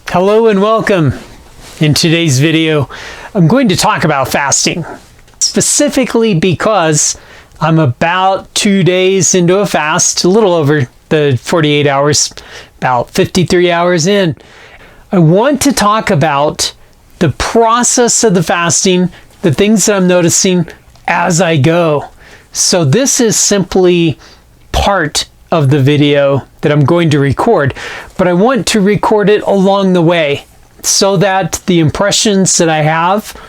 Hello and welcome. In today's video, I'm going to talk about fasting, specifically because I'm about 2 days into a fast, a little over the 48 hours, about 53 hours in. I want to talk about the process of the fasting, the things that I'm noticing as I go. So this is simply part of the video that I'm going to record, but I want to record it along the way so that the impressions that I have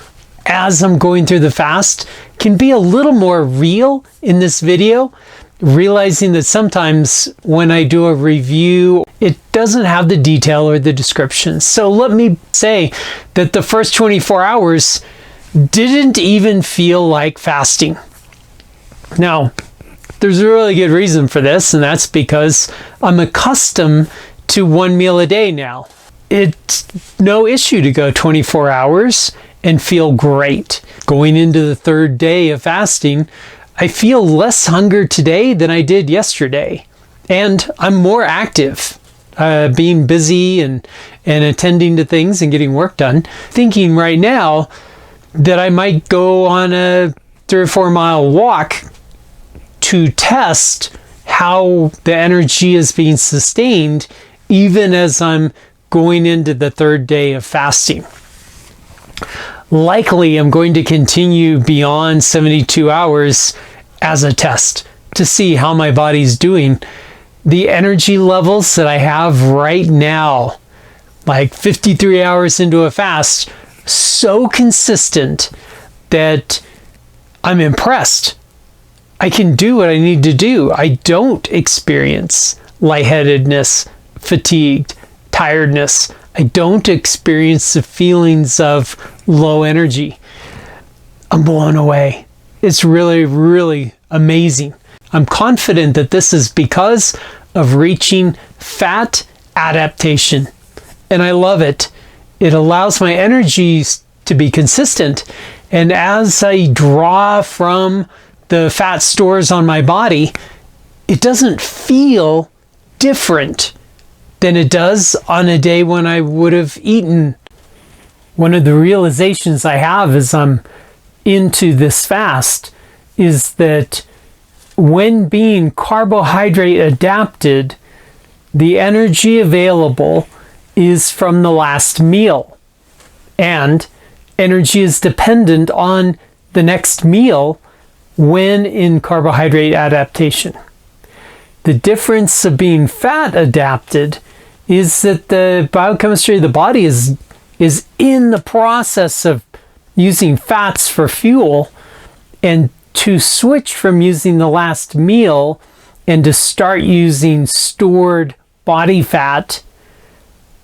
as I'm going through the fast can be a little more real in this video, realizing that sometimes when I do a review, it doesn't have the detail or the description. So let me say that the first 24 hours didn't even feel like fasting. Now, there's a really good reason for this, and that's because I'm accustomed to one meal a day now. It's no issue to go 24 hours and feel great. Going into the third day of fasting, I feel less hunger today than I did yesterday. And I'm more active, being busy and attending to things and getting work done. Thinking right now that I might go on a 3 or 4 mile walk to test how the energy is being sustained even as I'm going into the third day of fasting. Likely I'm going to continue beyond 72 hours as a test to see how my body's doing. The energy levels that I have right now, like 53 hours into a fast, so consistent that I'm impressed. I can do what I need to do. I don't experience lightheadedness, fatigue, tiredness. I don't experience the feelings of low energy. I'm blown away. It's really, really amazing. I'm confident that this is because of reaching fat adaptation. And I love it. It allows my energies to be consistent. And as I draw from the fat stores on my body, it doesn't feel different than it does on a day when I would have eaten. One of the realizations I have as I'm into this fast is that when being carbohydrate adapted, the energy available is from the last meal, and energy is dependent on the next meal when in carbohydrate adaptation. The difference of being fat adapted is that the biochemistry of the body is in the process of using fats for fuel, and to switch from using the last meal and to start using stored body fat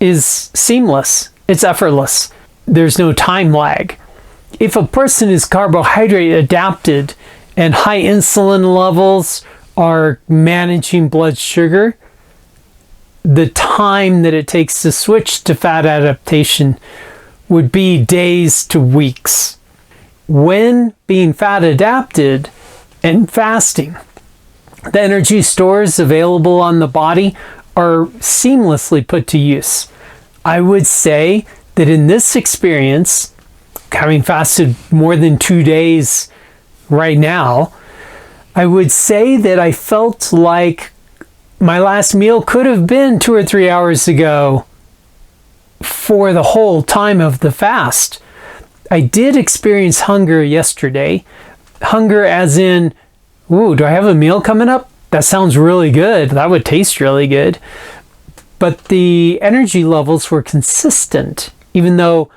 is seamless. It's effortless. There's no time lag. If a person is carbohydrate adapted and high insulin levels are managing blood sugar, the time that it takes to switch to fat adaptation would be days to weeks. When being fat adapted and fasting, the energy stores available on the body are seamlessly put to use. I would say that in this experience, having fasted more than 2 days right now, I would say that I felt like my last meal could have been 2 or 3 hours ago for the whole time of the fast. I did experience hunger yesterday. Hunger as in, ooh, do I have a meal coming up? That sounds really good. That would taste really good. But the energy levels were consistent, even though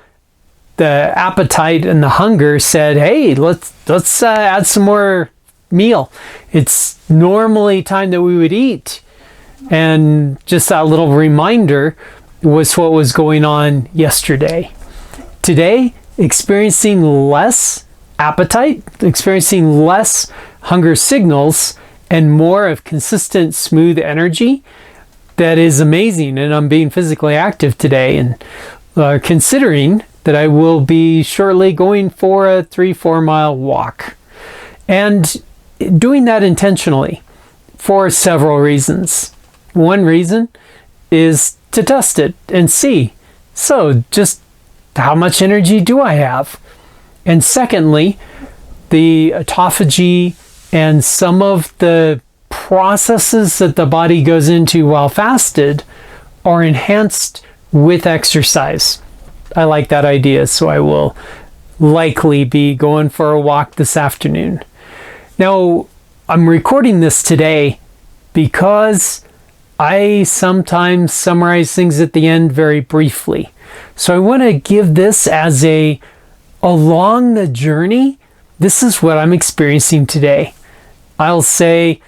the appetite and the hunger said, hey, let's add some more meal. It's normally time that we would eat. And just that little reminder was what was going on yesterday. Today, experiencing less appetite, experiencing less hunger signals, and more of consistent, smooth energy. That is amazing. And I'm being physically active today, and considering that I will be shortly going for a 3-4 mile walk. And doing that intentionally for several reasons. One reason is to test it and see So just how much energy do I have? And secondly, the autophagy and some of the processes that the body goes into while fasted are enhanced with exercise. I like that idea, so I will likely be going for a walk this afternoon. Now, I'm recording this today because I sometimes summarize things at the end very briefly. So I want to give this as along the journey, this is what I'm experiencing today. I'll say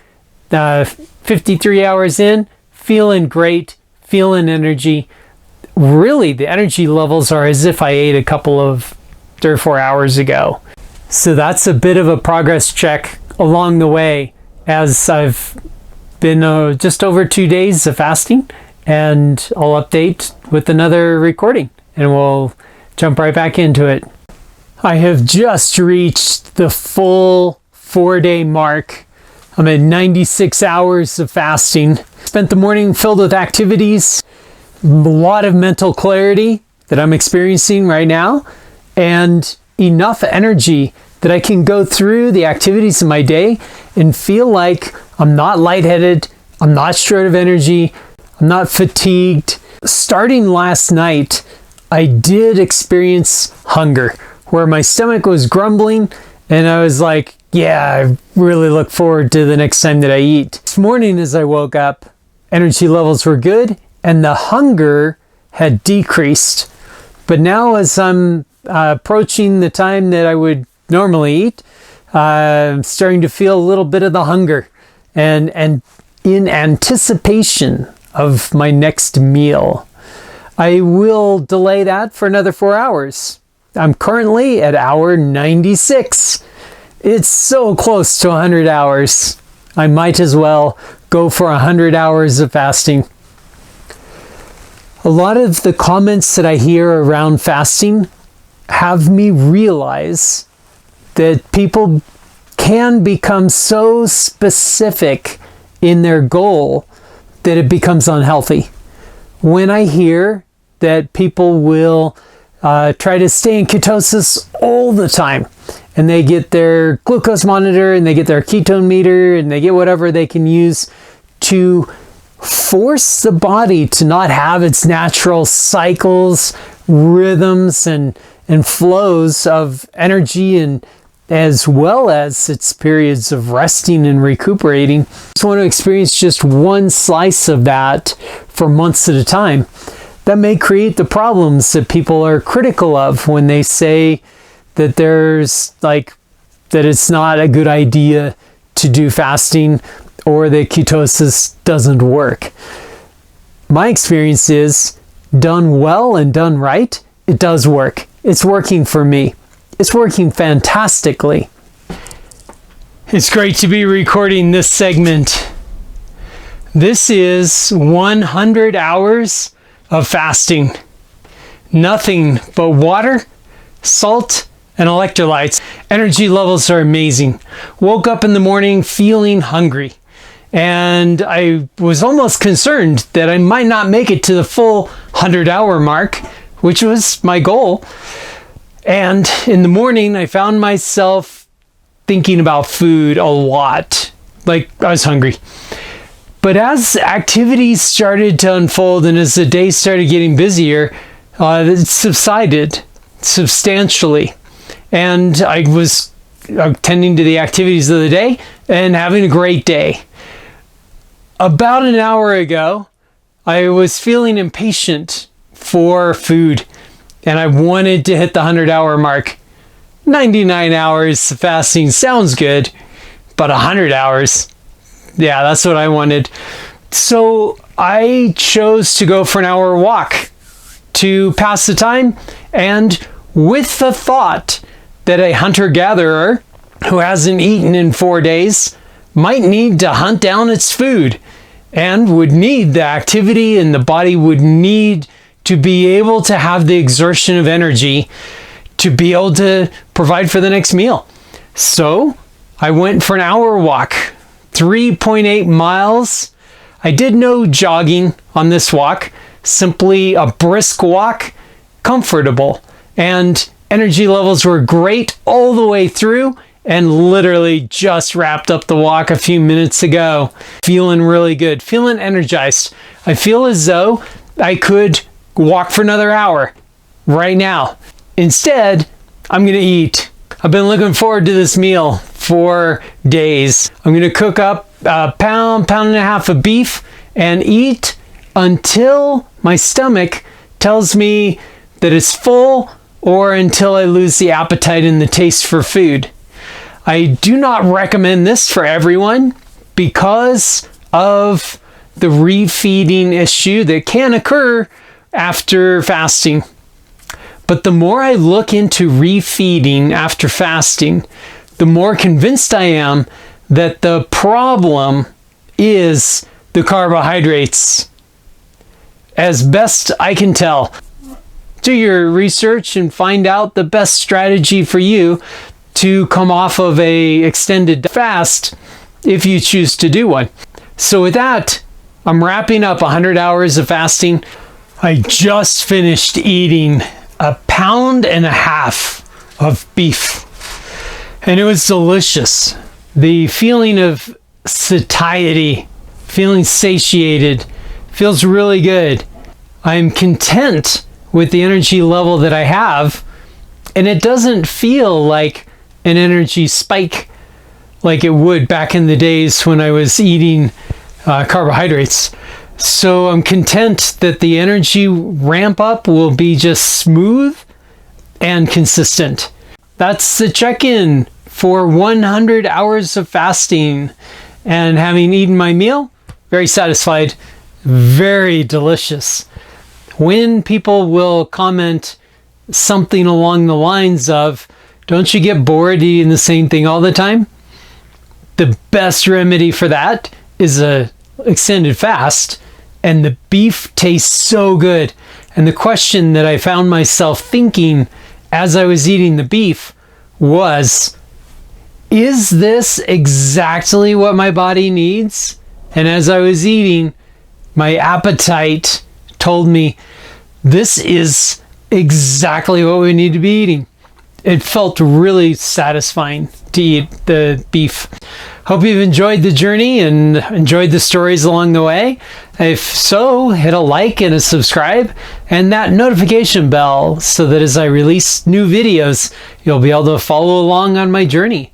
53 hours in, feeling great, feeling energy. Really, the energy levels are as if I ate a couple of 3 or 4 hours ago. So that's a bit of a progress check along the way as I've been just over 2 days of fasting, and I'll update with another recording and we'll jump right back into it. I have just reached the full 4-day mark. I'm at 96 hours of fasting. Spent the morning filled with activities, a lot of mental clarity that I'm experiencing right now, and enough energy that I can go through the activities of my day and feel like I'm not lightheaded, I'm not short of energy, I'm not fatigued. Starting last night, I did experience hunger, where my stomach was grumbling, and I was like, yeah, I really look forward to the next time that I eat. This morning as I woke up, energy levels were good, and the hunger had decreased. But now as I'm approaching the time that I would normally eat, I'm starting to feel a little bit of the hunger and in anticipation of my next meal. I will delay that for another 4 hours. I'm currently at hour 96. It's so close to 100 hours. I might as well go for 100 hours of fasting. A lot of the comments that I hear around fasting have me realize that people can become so specific in their goal that it becomes unhealthy. When I hear that people will try to stay in ketosis all the time, and they get their glucose monitor and they get their ketone meter and they get whatever they can use to force the body to not have its natural cycles, rhythms, and flows of energy, and as well as its periods of resting and recuperating. I just want to experience just one slice of that for months at a time. That may create the problems that people are critical of when they say that that it's not a good idea to do fasting, or that ketosis doesn't work. My experience is, done well and done right, it does work. It's working for me. It's working fantastically. It's great to be recording this segment. This is 100 hours of fasting. Nothing but water, salt, and electrolytes. Energy levels are amazing. Woke up in the morning feeling hungry, and I was almost concerned that I might not make it to the full 100-hour mark, which was my goal. And in the morning, I found myself thinking about food a lot, like I was hungry. But as activities started to unfold and as the day started getting busier, it subsided substantially. And I was attending to the activities of the day and having a great day. About an hour ago, I was feeling impatient for food, and I wanted to hit the 100-hour mark. 99 hours of fasting sounds good, but 100 hours, yeah, that's what I wanted. So I chose to go for an hour walk to pass the time, and with the thought that a hunter-gatherer who hasn't eaten in 4 days might need to hunt down its food and would need the activity, and the body would need to be able to have the exertion of energy to be able to provide for the next meal. So I went for an hour walk, 3.8 miles. I did no jogging on this walk, simply a brisk walk comfortable, and energy levels were great all the way through, and literally just wrapped up the walk a few minutes ago. Feeling really good, feeling energized. I feel as though I could walk for another hour right now. Instead, I'm gonna eat. I've been looking forward to this meal for days. I'm gonna cook up a pound and a half of beef and eat until my stomach tells me that it's full, or until I lose the appetite and the taste for food. I do not recommend this for everyone because of the refeeding issue that can occur after fasting. But the more I look into refeeding after fasting, the more convinced I am that the problem is the carbohydrates. As best I can tell, do your research and find out the best strategy for you to come off of a extended fast if you choose to do one. So with that, I'm wrapping up 100 hours of fasting. I just finished eating a pound and a half of beef, and it was delicious. The feeling of satiety, feeling satiated, feels really good. I'm content with the energy level that I have, and it doesn't feel like an energy spike like it would back in the days when I was eating carbohydrates. So I'm content that the energy ramp up will be just smooth and consistent. That's the check-in for 100 hours of fasting, and having eaten my meal, very satisfied, very delicious. When people will comment something along the lines of, "Don't you get bored eating the same thing all the time?" The best remedy for that is a extended fast, and the beef tastes so good. And the question that I found myself thinking as I was eating the beef was, is this exactly what my body needs? And as I was eating, my appetite told me this is exactly what we need to be eating. It felt really satisfying to eat the beef. Hope you've enjoyed the journey and enjoyed the stories along the way. If so, hit a like and a subscribe and that notification bell so that as I release new videos, you'll be able to follow along on my journey.